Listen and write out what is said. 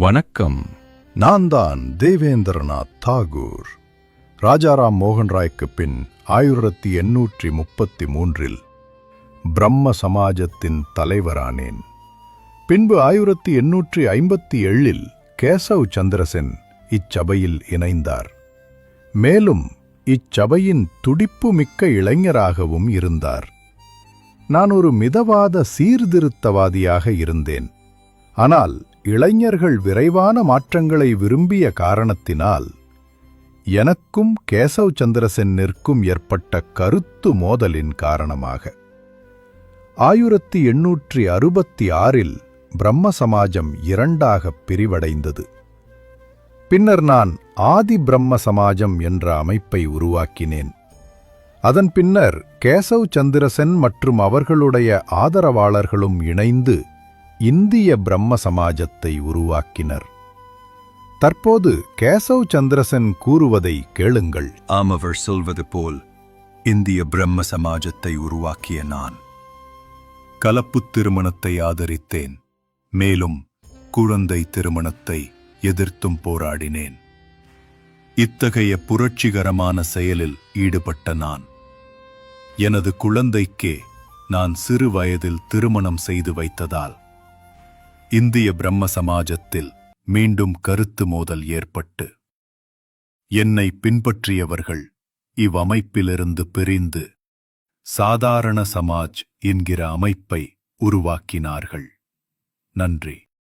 வணக்கம். நான் தான் தேவேந்திரநாத் தாகூர். ராஜாராம் மோகன் ராய்க்கு பின் 1833 பிரம்ம சமாஜத்தின் தலைவரானேன். பின்பு 1857 கேசவ் சந்திரசென் இச்சபையில் இணைந்தார். மேலும் இச்சபையின் துடிப்புமிக்க இளைஞராகவும் இருந்தார். நான் ஒரு மிதவாத சீர்திருத்தவாதியாக இருந்தேன். ஆனால் இளைஞர்கள் விரைவான மாற்றங்களை விரும்பிய காரணத்தினால் எனக்கும் கேசவ் சந்திரசென்னிற்கும் ஏற்பட்ட கருத்து மோதலின் காரணமாக 1866 பிரம்ம சமாஜம் இரண்டாகப் பிரிவடைந்தது. பின்னர் நான் ஆதி பிரம்ம சமாஜம் என்ற அமைப்பை உருவாக்கினேன். அதன் பின்னர் கேசவ் சந்திரசென் மற்றும் அவர்களுடைய ஆதரவாளர்களும் இணைந்து இந்திய பிரம்ம சமாஜத்தை உருவாக்கினர். தற்போது கேசவ் சந்திரசென் கூறுவதை கேளுங்கள். அவர் சொல்வது போல் இந்திய பிரம்ம சமாஜத்தை உருவாக்கிய நான் கலப்புத் திருமணத்தை ஆதரித்தேன். மேலும் குழந்தை திருமணத்தை எதிர்த்தும் போராடினேன். இத்தகைய புரட்சிகரமான செயலில் ஈடுபட்ட நான் எனது குழந்தைக்கே நான் சிறு வயதில் திருமணம் செய்து வைத்ததால் இந்திய பிரம்ம சமாஜத்தில் மீண்டும் கருத்து மோதல் ஏற்பட்டு என்னை பின்பற்றியவர்கள் இவ்வமைப்பிலிருந்து பிரிந்து சாதாரண சமாஜ் என்கிற அமைப்பை உருவாக்கினார்கள். நன்றி.